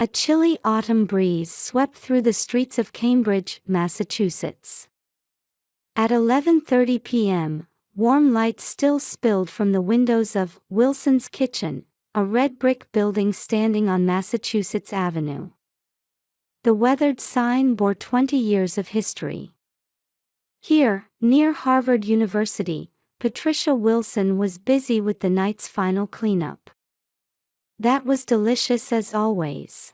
A chilly autumn breeze swept through the streets of Cambridge, Massachusetts. At 11:30 p.m., warm light still spilled from the windows of Wilson's Kitchen, a red brick building standing on Massachusetts Avenue. The weathered sign bore 20 years of history. Here, near Harvard University, Patricia Wilson was busy with the night's final cleanup. That was delicious as always.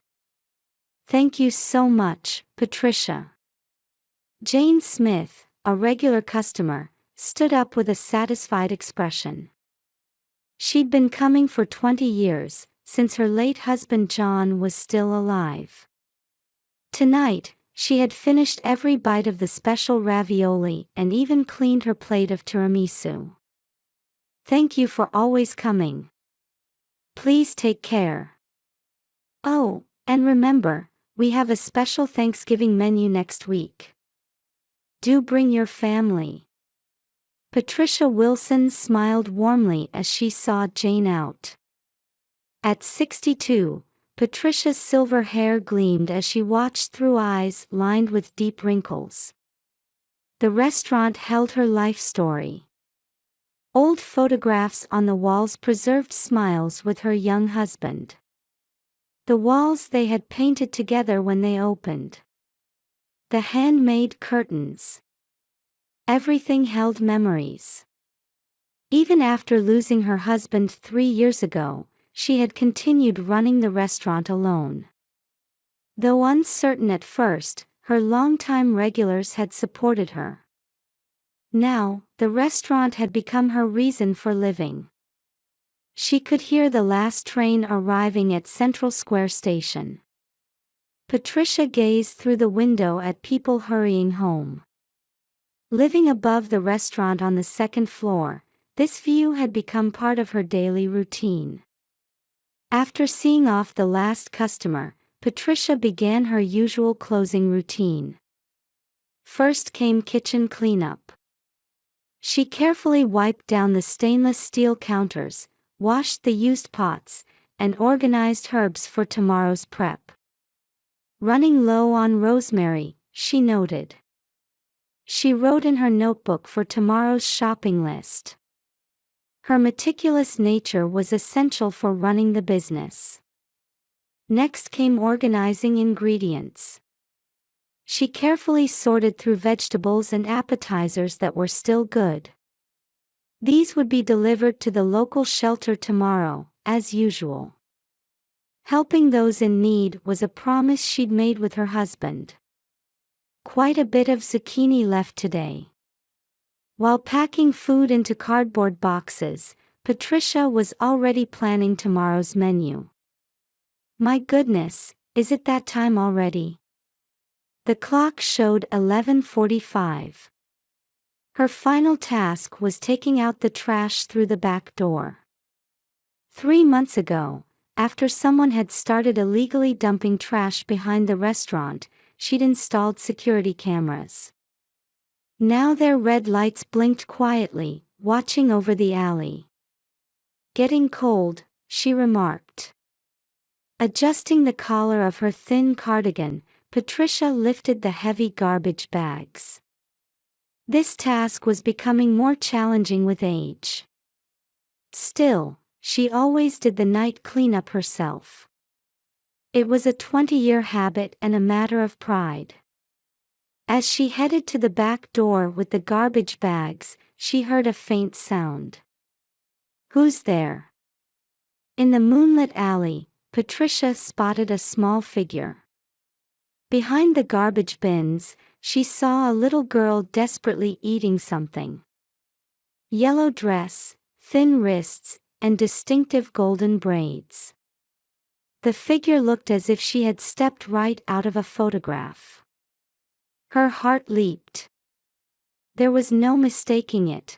Thank you so much, Patricia. Jane Smith, a regular customer, stood up with a satisfied expression. She'd been coming for 20 years, since her late husband John was still alive. Tonight, she had finished every bite of the special ravioli and even cleaned her plate of tiramisu. Thank you for always coming. Please take care. Oh, and remember, we have a special Thanksgiving menu next week. Do bring your family. Patricia Wilson smiled warmly as she saw Jane out. At 62, Patricia's silver hair gleamed as she watched through eyes lined with deep wrinkles. The restaurant held her life story. Old photographs on the walls preserved smiles with her young husband. The walls they had painted together when they opened. The handmade curtains. Everything held memories. Even after losing her husband 3 years ago, she had continued running the restaurant alone. Though uncertain at first, her longtime regulars had supported her. Now, the restaurant had become her reason for living. She could hear the last train arriving at Central Square Station. Patricia gazed through the window at people hurrying home. Living above the restaurant on the second floor, this view had become part of her daily routine. After seeing off the last customer, Patricia began her usual closing routine. First came kitchen cleanup. She carefully wiped down the stainless steel counters, washed the used pots, and organized herbs for tomorrow's prep. Running low on rosemary, she noted. She wrote in her notebook for tomorrow's shopping list. Her meticulous nature was essential for running the business. Next came organizing ingredients. She carefully sorted through vegetables and appetizers that were still good. These would be delivered to the local shelter tomorrow, as usual. Helping those in need was a promise she'd made with her husband. Quite a bit of zucchini left today. While packing food into cardboard boxes, Patricia was already planning tomorrow's menu. My goodness, is it that time already? The clock showed 11:45. Her final task was taking out the trash through the back door. 3 months ago, after someone had started illegally dumping trash behind the restaurant, she'd installed security cameras. Now their red lights blinked quietly, watching over the alley. Getting cold, she remarked. Adjusting the collar of her thin cardigan, Patricia lifted the heavy garbage bags. This task was becoming more challenging with age. Still, she always did the night cleanup herself. It was a 20-year habit and a matter of pride. As she headed to the back door with the garbage bags, she heard a faint sound. Who's there? In the moonlit alley, Patricia spotted a small figure. Behind the garbage bins, she saw a little girl desperately eating something. Yellow dress, thin wrists, and distinctive golden braids. The figure looked as if she had stepped right out of a photograph. Her heart leaped. There was no mistaking it.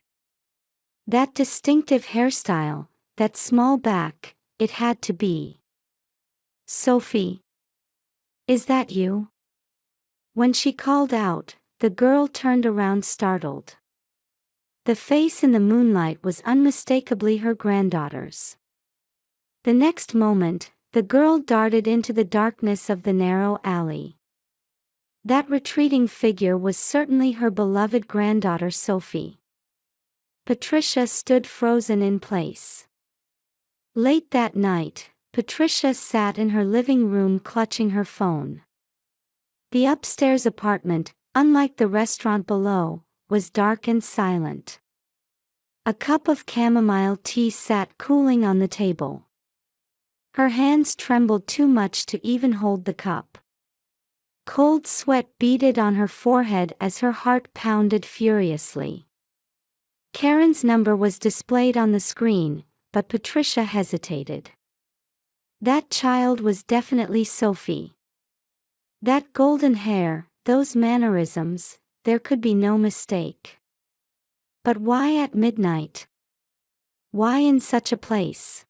That distinctive hairstyle, that small back, it had to be. Sophie. Is that you? When she called out, the girl turned around startled. The face in the moonlight was unmistakably her granddaughter's. The next moment, The girl darted into the darkness of the narrow alley. That retreating figure was certainly her beloved granddaughter Sophie. Patricia stood frozen in place. Late that night, Patricia sat in her living room clutching her phone. The upstairs apartment, unlike the restaurant below, was dark and silent. A cup of chamomile tea sat cooling on the table. Her hands trembled too much to even hold the cup. Cold sweat beaded on her forehead as her heart pounded furiously. Karen's number was displayed on the screen, but Patricia hesitated. That child was definitely Sophie. That golden hair, those mannerisms, there could be no mistake. But why at midnight? Why in such a place?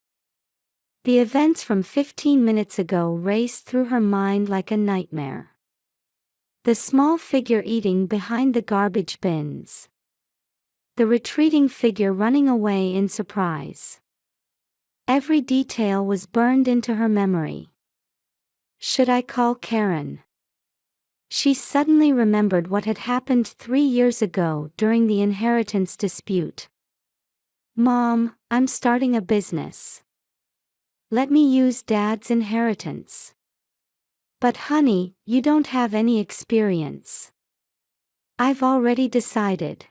The events from 15 minutes ago raced through her mind like a nightmare. The small figure eating behind the garbage bins. The retreating figure running away in surprise. Every detail was burned into her memory. Should I call Karen? She suddenly remembered what had happened 3 years ago during the inheritance dispute. Mom, I'm starting a business. Let me use Dad's inheritance. But honey, you don't have any experience. I've already decided.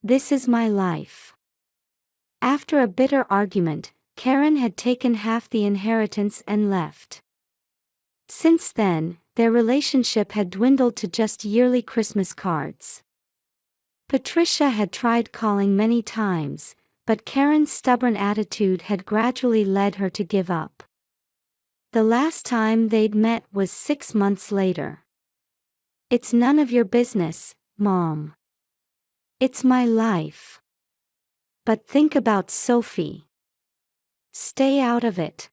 This is my life. After a bitter argument, Karen had taken half the inheritance and left. Since then, their relationship had dwindled to just yearly Christmas cards. Patricia had tried calling many times, but Karen's stubborn attitude had gradually led her to give up. The last time they'd met was 6 months later. It's none of your business, Mom. It's my life. But think about Sophie. Stay out of it.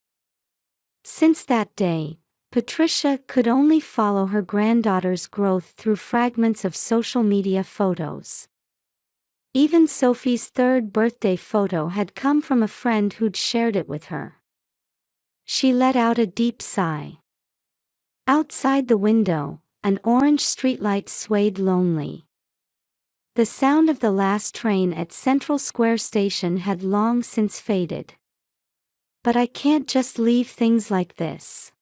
Since that day, Patricia could only follow her granddaughter's growth through fragments of social media photos. Even Sophie's 3rd birthday photo had come from a friend who'd shared it with her. She let out a deep sigh. Outside the window, an orange streetlight swayed lonely. The sound of the last train at Central Square Station had long since faded. But I can't just leave things like this.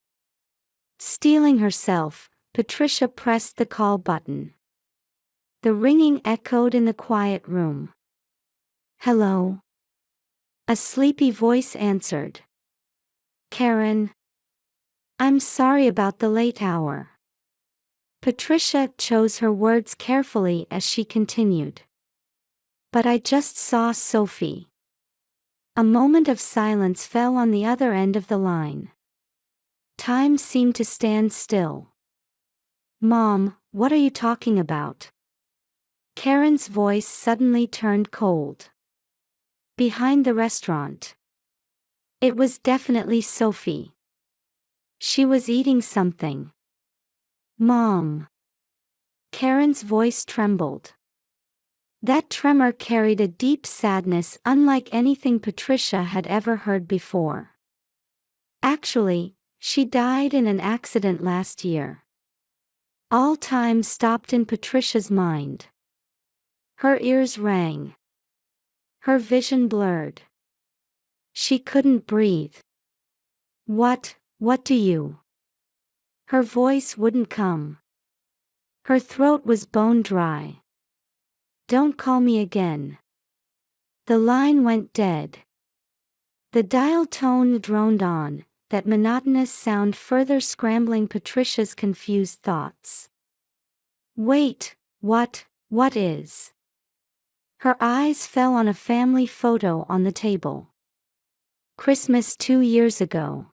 Steeling herself, Patricia pressed the call button. The ringing echoed in the quiet room. Hello? A sleepy voice answered. Karen? I'm sorry about the late hour. Patricia chose her words carefully as she continued. But I just saw Sophie. A moment of silence fell on the other end of the line. Time seemed to stand still. Mom, what are you talking about? Karen's voice suddenly turned cold. Behind the restaurant. It was definitely Sophie. She was eating something. Mom. Karen's voice trembled. That tremor carried a deep sadness unlike anything Patricia had ever heard before. Actually, she died in an accident last year. All time stopped in Patricia's mind. Her ears rang. Her vision blurred. She couldn't breathe. What do you? Her voice wouldn't come. Her throat was bone dry. Don't call me again. The line went dead. The dial tone droned on, that monotonous sound further scrambling Patricia's confused thoughts. Wait, what is? Her eyes fell on a family photo on the table. Christmas 2 years ago.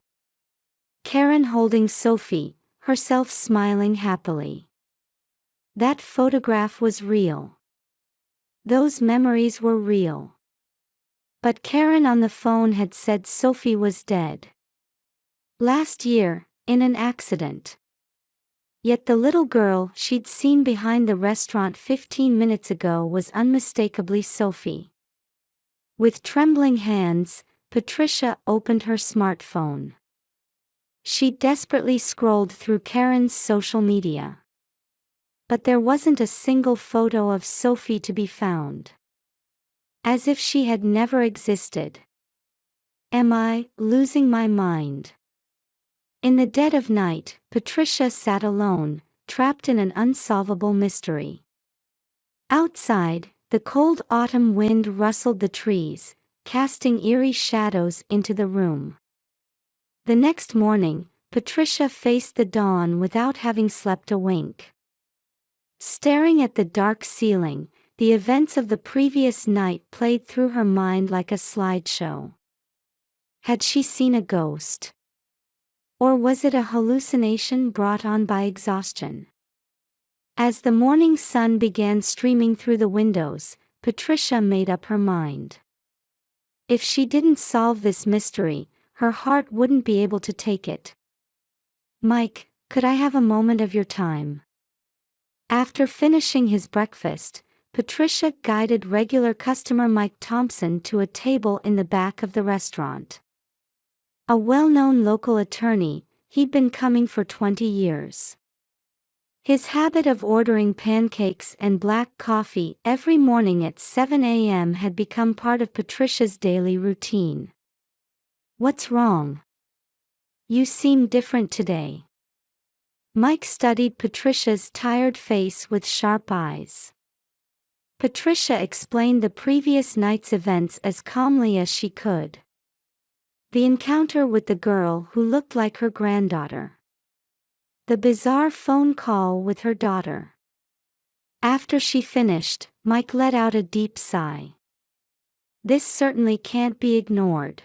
Karen holding Sophie, herself smiling happily. That photograph was real. Those memories were real. But Karen on the phone had said Sophie was dead. Last year, in an accident. Yet the little girl she'd seen behind the restaurant 15 minutes ago was unmistakably Sophie. With trembling hands, Patricia opened her smartphone. She desperately scrolled through Karen's social media. But there wasn't a single photo of Sophie to be found. As if she had never existed. Am I losing my mind? In the dead of night, Patricia sat alone, trapped in an unsolvable mystery. Outside, the cold autumn wind rustled the trees, casting eerie shadows into the room. The next morning, Patricia faced the dawn without having slept a wink. Staring at the dark ceiling, the events of the previous night played through her mind like a slideshow. Had she seen a ghost? Or was it a hallucination brought on by exhaustion? As the morning sun began streaming through the windows, Patricia made up her mind. If she didn't solve this mystery, her heart wouldn't be able to take it. "Mike, could I have a moment of your time?" After finishing his breakfast, Patricia guided regular customer Mike Thompson to a table in the back of the restaurant. A well-known local attorney, he'd been coming for 20 years. His habit of ordering pancakes and black coffee every morning at 7 a.m. had become part of Patricia's daily routine. "What's wrong? You seem different today." Mike studied Patricia's tired face with sharp eyes. Patricia explained the previous night's events as calmly as she could. The encounter with the girl who looked like her granddaughter. The bizarre phone call with her daughter. After she finished, Mike let out a deep sigh. This certainly can't be ignored.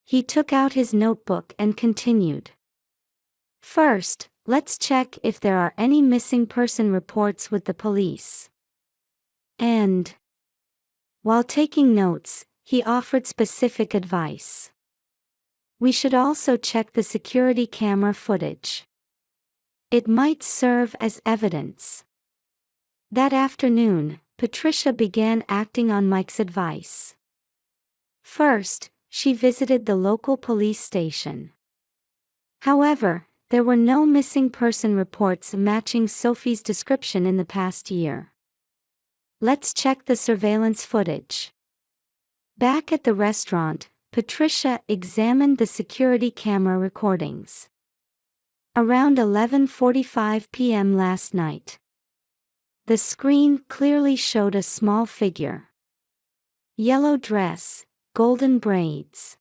He took out his notebook and continued. "First, let's check if there are any missing person reports with the police." And, while taking notes, he offered specific advice. "We should also check the security camera footage. It might serve as evidence." That afternoon, Patricia began acting on Mike's advice. First, she visited the local police station. However, there were no missing person reports matching Sophie's description in the past year. "Let's check the surveillance footage." Back at the restaurant, Patricia examined the security camera recordings. Around 11:45 p.m. last night. The screen clearly showed a small figure. Yellow dress, golden braids.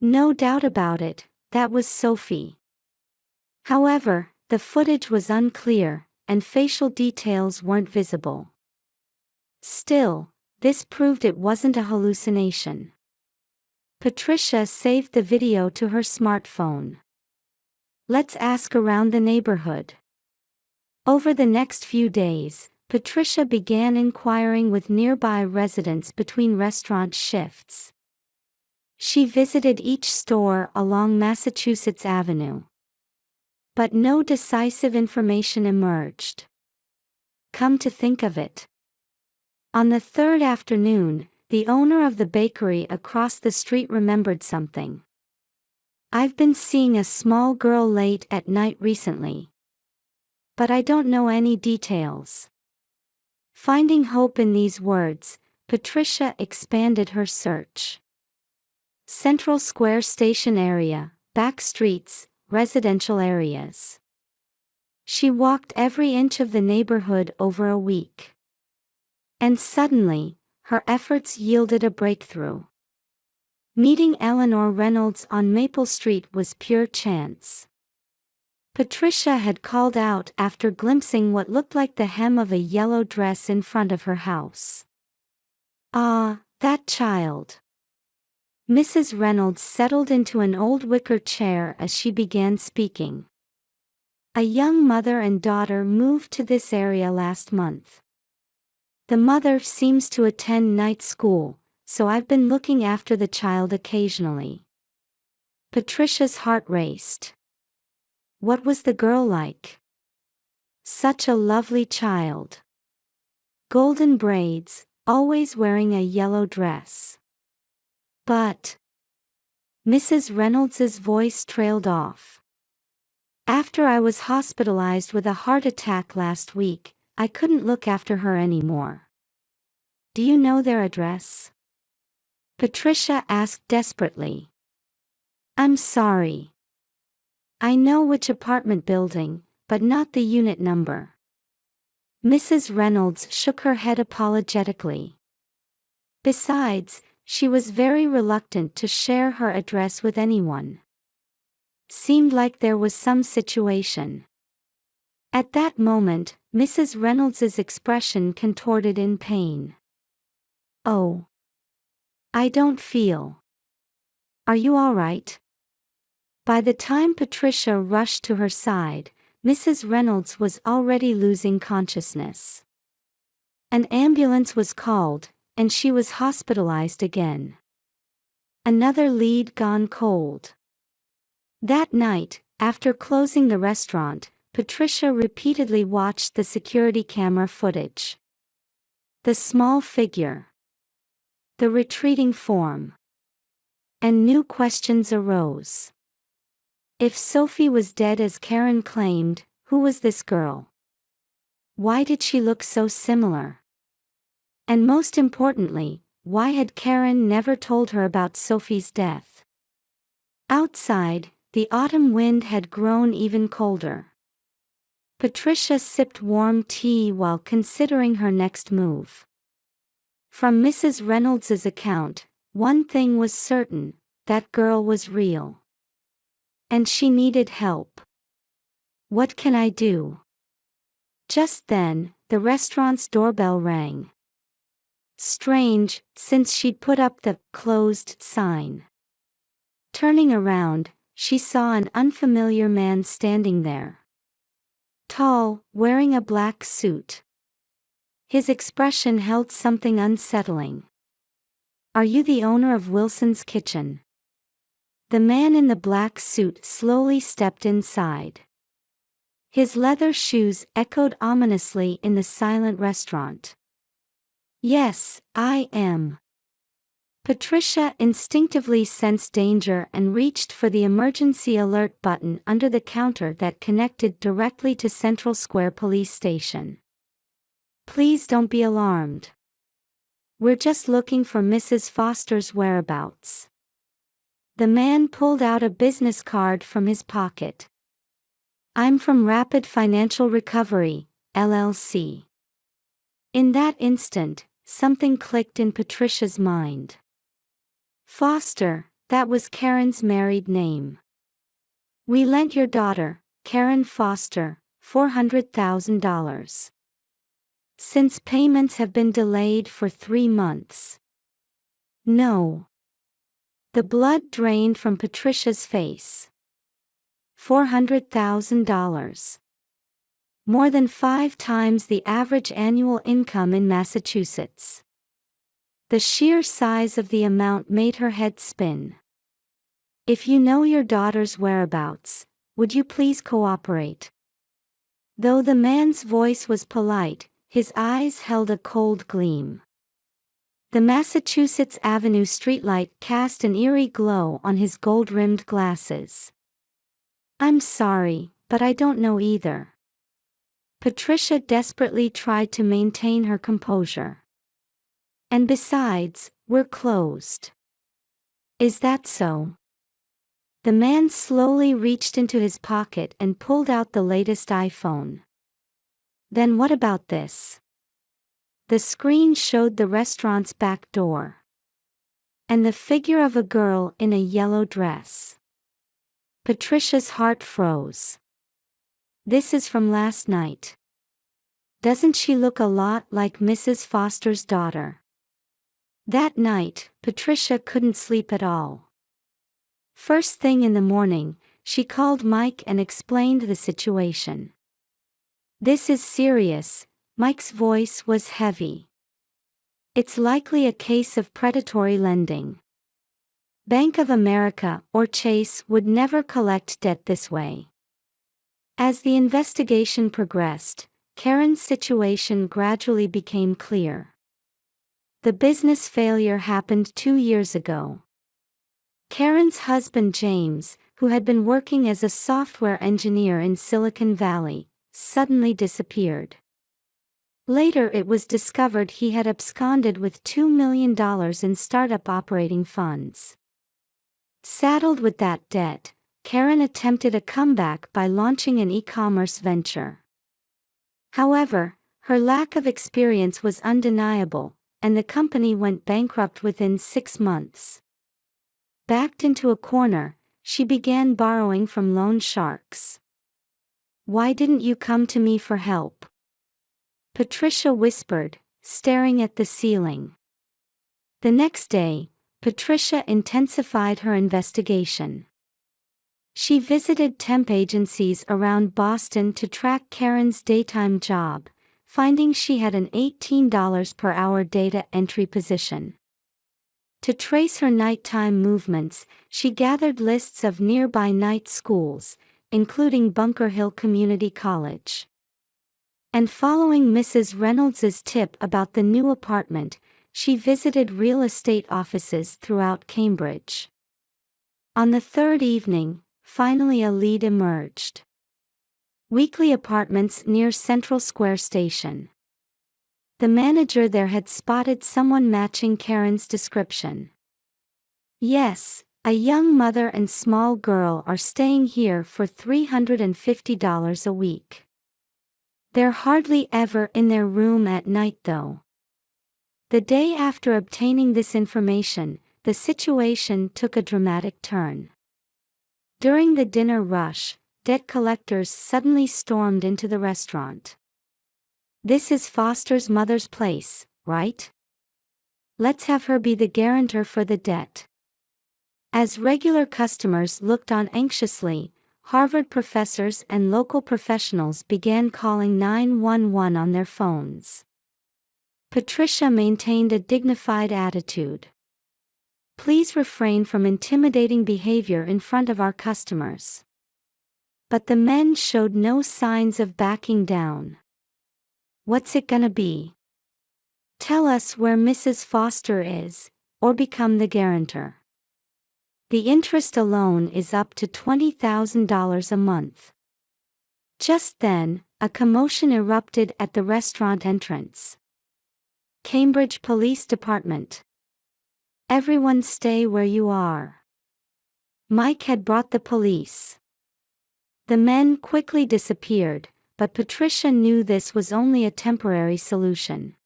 No doubt about it, that was Sophie. However, the footage was unclear, and facial details weren't visible. Still, this proved it wasn't a hallucination. Patricia saved the video to her smartphone. "Let's ask around the neighborhood." Over the next few days, Patricia began inquiring with nearby residents between restaurant shifts. She visited each store along Massachusetts Avenue. But no decisive information emerged. Come to think of it. On the third afternoon, the owner of the bakery across the street remembered something. "I've been seeing a small girl late at night recently. But I don't know any details." Finding hope in these words, Patricia expanded her search. Central Square Station area, back streets, residential areas. She walked every inch of the neighborhood over a week. And suddenly, her efforts yielded a breakthrough. Meeting Eleanor Reynolds on Maple Street was pure chance. Patricia had called out after glimpsing what looked like the hem of a yellow dress in front of her house. "Ah, that child." Mrs. Reynolds settled into an old wicker chair as she began speaking. "A young mother and daughter moved to this area last month. The mother seems to attend night school, so I've been looking after the child occasionally." Patricia's heart raced. What was the girl like? Such a lovely child. Golden braids, always wearing a yellow dress. But Mrs. Reynolds's voice trailed off. After I was hospitalized with a heart attack last week, I couldn't look after her anymore. Do you know their address? Patricia asked desperately. I'm sorry. I know which apartment building, but not the unit number. Mrs. Reynolds shook her head apologetically. Besides, she was very reluctant to share her address with anyone. Seemed like there was some situation. At that moment, Mrs. Reynolds's expression contorted in pain. Oh. I don't feel. Are you all right? By the time Patricia rushed to her side, Mrs. Reynolds was already losing consciousness. An ambulance was called, and she was hospitalized again. Another lead gone cold. That night, after closing the restaurant, Patricia repeatedly watched the security camera footage. The small figure. The retreating form. And new questions arose. If Sophie was dead as Karen claimed, who was this girl? Why did she look so similar? And most importantly, why had Karen never told her about Sophie's death? Outside, the autumn wind had grown even colder. Patricia sipped warm tea while considering her next move. From Mrs. Reynolds's account, one thing was certain, that girl was real. And she needed help. What can I do? Just then, the restaurant's doorbell rang. Strange, since she'd put up the closed sign. Turning around, she saw an unfamiliar man standing there. Tall, wearing a black suit. His expression held something unsettling. Are you the owner of Wilson's Kitchen? The man in the black suit slowly stepped inside. His leather shoes echoed ominously in the silent restaurant. Yes, I am. Patricia instinctively sensed danger and reached for the emergency alert button under the counter that connected directly to Central Square Police Station. Please don't be alarmed. We're just looking for Mrs. Foster's whereabouts. The man pulled out a business card from his pocket. I'm from Rapid Financial Recovery, LLC. In that instant, something clicked in Patricia's mind. Foster, that was Karen's married name. We lent your daughter, Karen Foster, $400,000. Since payments have been delayed for 3 months. No. The blood drained from Patricia's face. $400,000. More than 5 times the average annual income in Massachusetts. The sheer size of the amount made her head spin. If you know your daughter's whereabouts, would you please cooperate? Though the man's voice was polite, his eyes held a cold gleam. The Massachusetts Avenue streetlight cast an eerie glow on his gold-rimmed glasses. I'm sorry, but I don't know either. Patricia desperately tried to maintain her composure. And besides, we're closed. Is that so? The man slowly reached into his pocket and pulled out the latest iPhone. Then what about this? The screen showed the restaurant's back door. And the figure of a girl in a yellow dress. Patricia's heart froze. This is from last night. Doesn't she look a lot like Mrs. Foster's daughter? That night, Patricia couldn't sleep at all. First thing in the morning, she called Mike and explained the situation. This is serious, Mike's voice was heavy. It's likely a case of predatory lending. Bank of America or Chase would never collect debt this way. As the investigation progressed, Karen's situation gradually became clear. The business failure happened 2 years ago. Karen's husband James, who had been working as a software engineer in Silicon Valley, suddenly disappeared. Later it was discovered he had absconded with $2 million in startup operating funds. Saddled with that debt, Karen attempted a comeback by launching an e-commerce venture. However, her lack of experience was undeniable, and the company went bankrupt within 6 months. Backed into a corner, she began borrowing from loan sharks. "Why didn't you come to me for help?" Patricia whispered, staring at the ceiling. The next day, Patricia intensified her investigation. She visited temp agencies around Boston to track Karen's daytime job, finding she had an $18 per hour data entry position. To trace her nighttime movements, she gathered lists of nearby night schools, including Bunker Hill Community College. And following Mrs. Reynolds's tip about the new apartment, she visited real estate offices throughout Cambridge. On the third evening, finally a lead emerged. Weekly apartments near Central Square Station. The manager there had spotted someone matching Karen's description. "Yes, a young mother and small girl are staying here for $350 a week. They're hardly ever in their room at night though." The day after obtaining this information, the situation took a dramatic turn. During the dinner rush, debt collectors suddenly stormed into the restaurant. "This is Foster's mother's place, right? Let's have her be the guarantor for the debt." As regular customers looked on anxiously, Harvard professors and local professionals began calling 911 on their phones. Patricia maintained a dignified attitude. "Please refrain from intimidating behavior in front of our customers." But the men showed no signs of backing down. "What's it gonna be? Tell us where Mrs. Foster is, or become the guarantor. The interest alone is up to $20,000 a month." Just then, a commotion erupted at the restaurant entrance. "Cambridge Police Department. Everyone stay where you are." Mike had brought the police. The men quickly disappeared, but Patricia knew this was only a temporary solution.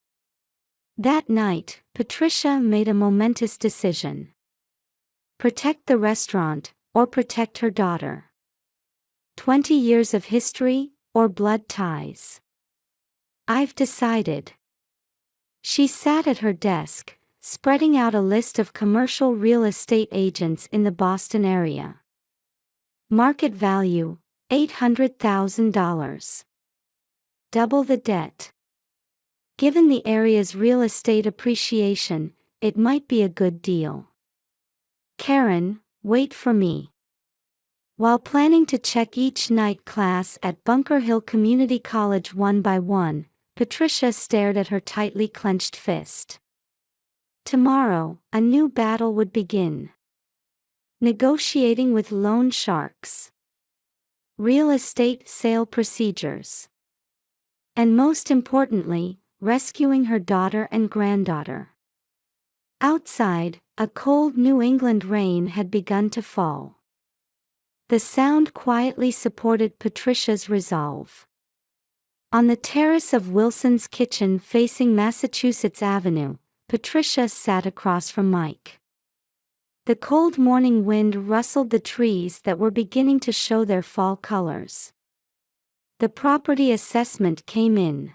That night, Patricia made a momentous decision. Protect the restaurant, or protect her daughter. 20 years of history, or blood ties. "I've decided." She sat at her desk, spreading out a list of commercial real estate agents in the Boston area. Market value, $800,000. Double the debt. Given the area's real estate appreciation, it might be a good deal. "Karen, wait for me." While planning to check each night class at Bunker Hill Community College one by one, Patricia stared at her tightly clenched fist. Tomorrow, a new battle would begin. Negotiating with loan sharks. Real estate sale procedures. And most importantly, rescuing her daughter and granddaughter. Outside, a cold New England rain had begun to fall. The sound quietly supported Patricia's resolve. On the terrace of Wilson's kitchen facing Massachusetts Avenue, Patricia sat across from Mike. The cold morning wind rustled the trees that were beginning to show their fall colors. The property assessment came in.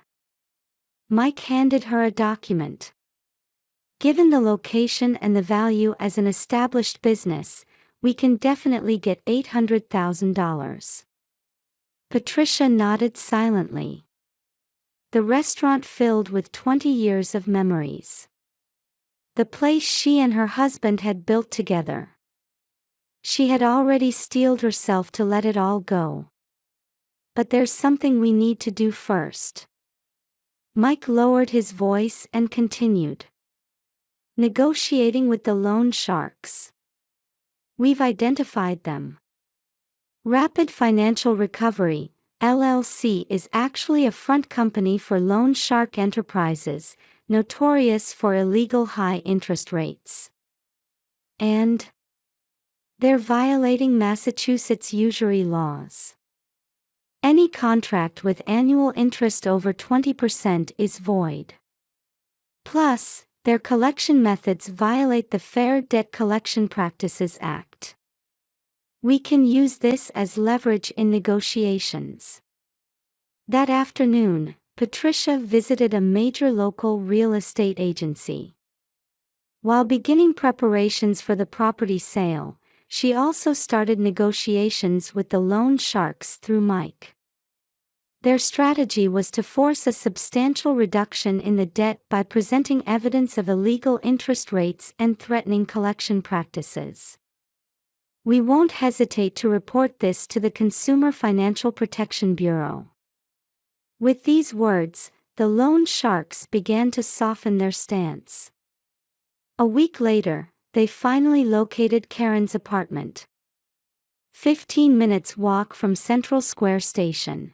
Mike handed her a document. "Given the location and the value as an established business, we can definitely get $800,000. Patricia nodded silently. The restaurant filled with 20 years of memories. The place she and her husband had built together. She had already steeled herself to let it all go. "But there's something we need to do first." Mike lowered his voice and continued. "Negotiating with the loan sharks. We've identified them. Rapid Financial Recovery, LLC is actually a front company for loan shark enterprises, notorious for illegal high interest rates. And they're violating Massachusetts usury laws. Any contract with annual interest over 20% is void. Plus, their collection methods violate the Fair Debt Collection Practices Act. We can use this as leverage in negotiations. That afternoon, Patricia visited a major local real estate agency. While beginning preparations for the property sale, she also started negotiations with the loan sharks through Mike. Their strategy was to force a substantial reduction in the debt by presenting evidence of illegal interest rates and threatening collection practices. We won't hesitate to report this to the Consumer Financial Protection Bureau. With these words, the loan sharks began to soften their stance. A week later, they finally located Karen's apartment. 15 minutes walk from Central Square Station.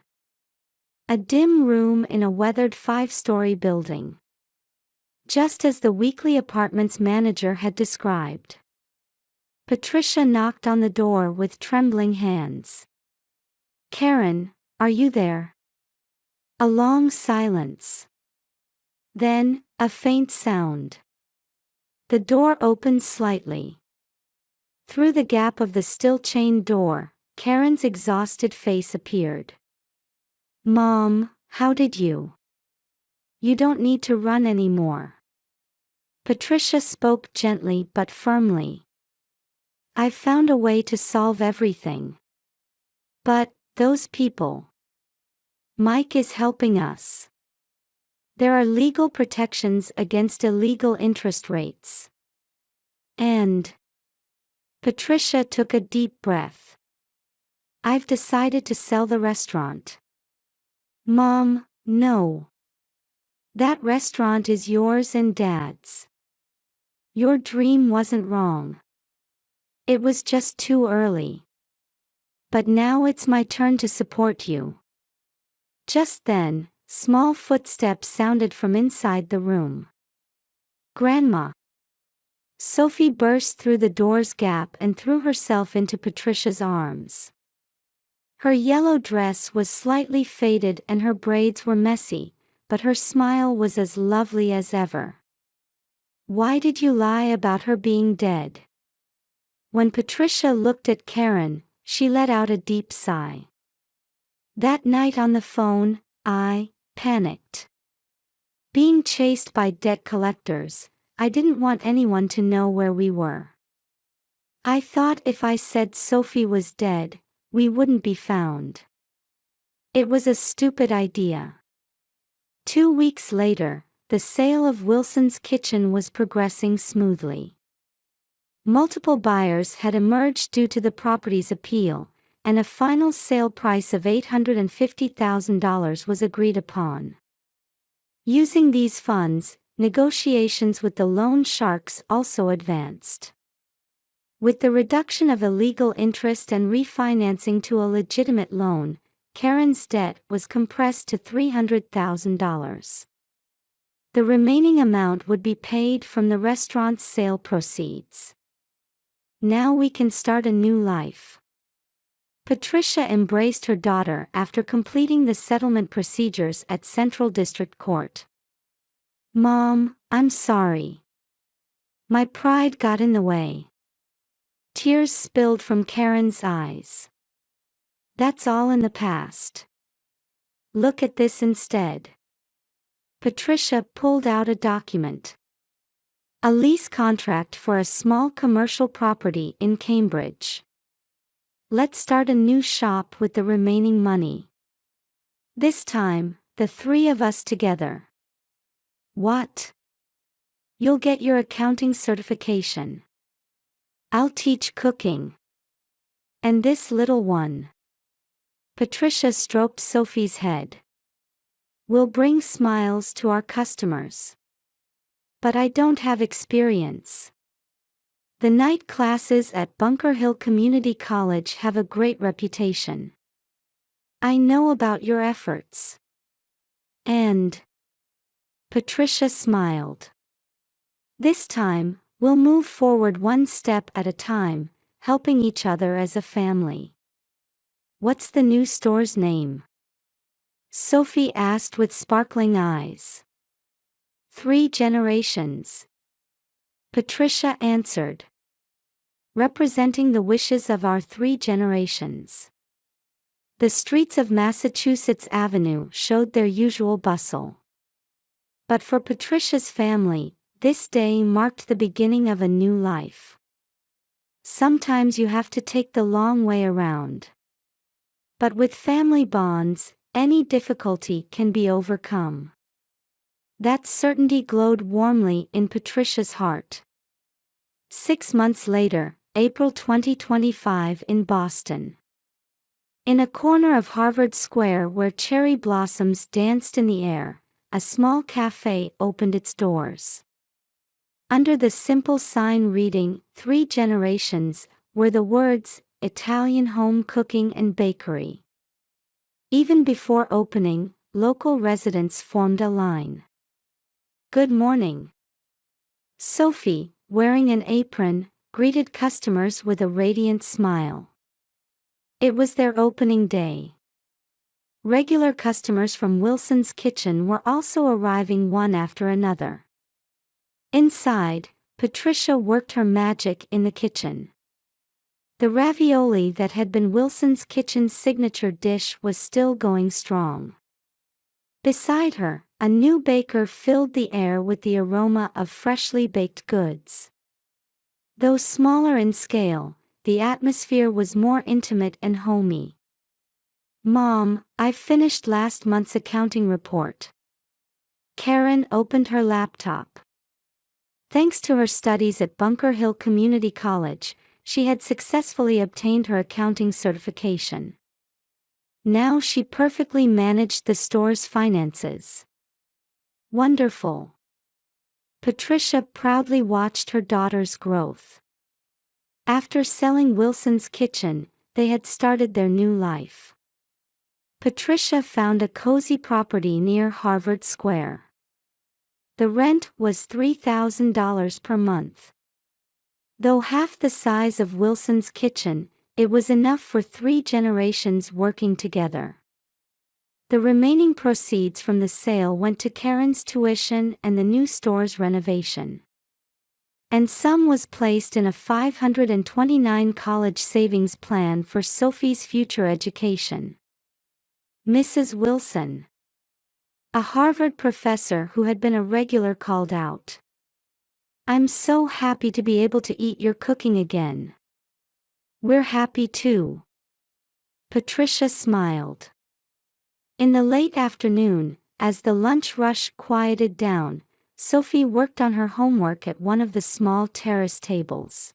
A dim room in a weathered 5-story building. Just as the weekly apartment's manager had described. Patricia knocked on the door with trembling hands. "Karen, are you there?" A long silence. Then, a faint sound. The door opened slightly. Through the gap of the still-chained door, Karen's exhausted face appeared. "Mom, how did you? You don't need to run anymore." Patricia spoke gently but firmly. "I've found a way to solve everything. But, those people. Mike is helping us. There are legal protections against illegal interest rates. And..." Patricia took a deep breath. "I've decided to sell the restaurant." "Mom, no. That restaurant is yours and Dad's. Your dream wasn't wrong. It was just too early. But now it's my turn to support you." Just then, small footsteps sounded from inside the room. "Grandma." Sophie burst through the door's gap and threw herself into Patricia's arms. Her yellow dress was slightly faded and her braids were messy, but her smile was as lovely as ever. "Why did you lie about her being dead?" When Patricia looked at Karen, she let out a deep sigh. "That night on the phone, I panicked. Being chased by debt collectors, I didn't want anyone to know where we were. I thought if I said Sophie was dead, we wouldn't be found. It was a stupid idea." 2 weeks later, the sale of Wilson's Kitchen was progressing smoothly. Multiple buyers had emerged due to the property's appeal, and a final sale price of $850,000 was agreed upon. Using these funds, negotiations with the loan sharks also advanced. With the reduction of illegal interest and refinancing to a legitimate loan, Karen's debt was compressed to $300,000. The remaining amount would be paid from the restaurant's sale proceeds. Now we can start a new life. Patricia embraced her daughter after completing the settlement procedures at Central District Court. "Mom, I'm sorry. My pride got in the way." Tears spilled from Karen's eyes. "That's all in the past. Look at this instead." Patricia pulled out a document. A lease contract for a small commercial property in Cambridge. "Let's start a new shop with the remaining money. This time, the 3 of us together." "What?" "You'll get your accounting certification. I'll teach cooking. And this little one." Patricia stroked Sophie's head. "We'll bring smiles to our customers. But I don't have experience." The night classes at Bunker Hill Community College have a great reputation. I know about your efforts. And Patricia smiled. This time, we'll move forward one step at a time, helping each other as a family. What's the new store's name? Sophie asked with sparkling eyes. 3 Generations. Patricia answered. Representing the wishes of our 3 generations. The streets of Massachusetts Avenue showed their usual bustle. But for Patricia's family, this day marked the beginning of a new life. Sometimes you have to take the long way around. But with family bonds, any difficulty can be overcome. That certainty glowed warmly in Patricia's heart. 6 months later, April 2025 in Boston. In a corner of Harvard Square where cherry blossoms danced in the air, a small cafe opened its doors. Under the simple sign reading, 3 Generations, were the words, Italian home cooking and bakery. Even before opening, local residents formed a line. Good morning. Sophie, wearing an apron, greeted customers with a radiant smile. It was their opening day. Regular customers from Wilson's Kitchen were also arriving one after another. Inside, Patricia worked her magic in the kitchen. The ravioli that had been Wilson's Kitchen's signature dish was still going strong. Beside her, a new baker filled the air with the aroma of freshly baked goods. Though smaller in scale, the atmosphere was more intimate and homey. Mom, I finished last month's accounting report. Karen opened her laptop. Thanks to her studies at Bunker Hill Community College, she had successfully obtained her accounting certification. Now she perfectly managed the store's finances. Wonderful. Patricia proudly watched her daughter's growth. After selling Wilson's Kitchen, they had started their new life. Patricia found a cozy property near Harvard Square. The rent was $3,000 per month. Though half the size of Wilson's Kitchen, it was enough for 3 generations working together. The remaining proceeds from the sale went to Karen's tuition and the new store's renovation. And some was placed in a $529 college savings plan for Sophie's future education. Mrs. Wilson. A Harvard professor who had been a regular called out. I'm so happy to be able to eat your cooking again. We're happy too. Patricia smiled. In the late afternoon, as the lunch rush quieted down, Sophie worked on her homework at one of the small terrace tables.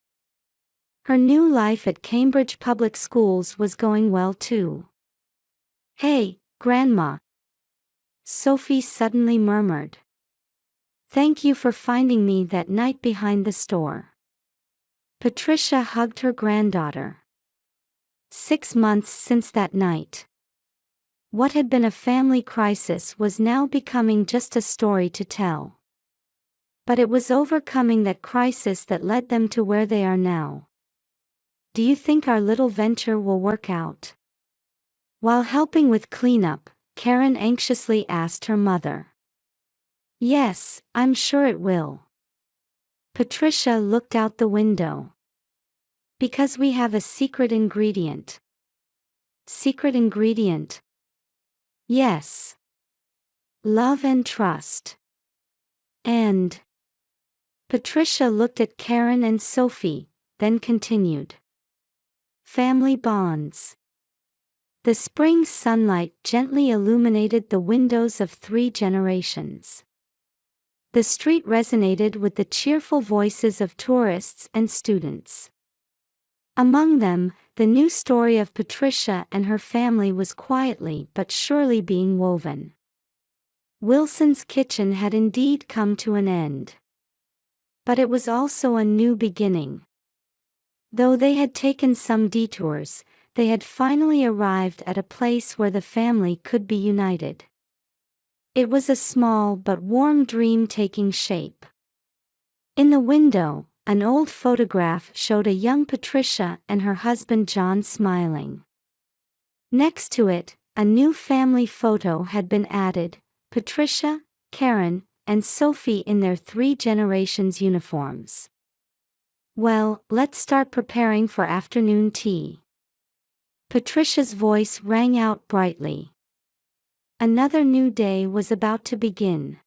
Her new life at Cambridge Public Schools was going well too. Hey, Grandma. Sophie suddenly murmured. Thank you for finding me that night behind the store. Patricia hugged her granddaughter. 6 months since that night. What had been a family crisis was now becoming just a story to tell. But it was overcoming that crisis that led them to where they are now. Do you think our little venture will work out? While helping with cleanup, Karen anxiously asked her mother. Yes, I'm sure it will. Patricia looked out the window. Because we have a secret ingredient. Secret ingredient? Yes. Love and trust. And Patricia looked at Karen and Sophie, then continued. Family bonds. The spring sunlight gently illuminated the windows of 3 generations. The street resonated with the cheerful voices of tourists and students. Among them, the new story of Patricia and her family was quietly but surely being woven. Wilson's Kitchen had indeed come to an end. But it was also a new beginning. Though they had taken some detours, they had finally arrived at a place where the family could be united. It was a small but warm dream taking shape. In the window, an old photograph showed a young Patricia and her husband John smiling. Next to it, a new family photo had been added: Patricia, Karen, and Sophie in their 3 generations uniforms. "Well, let's start preparing for afternoon tea." Patricia's voice rang out brightly. Another new day was about to begin.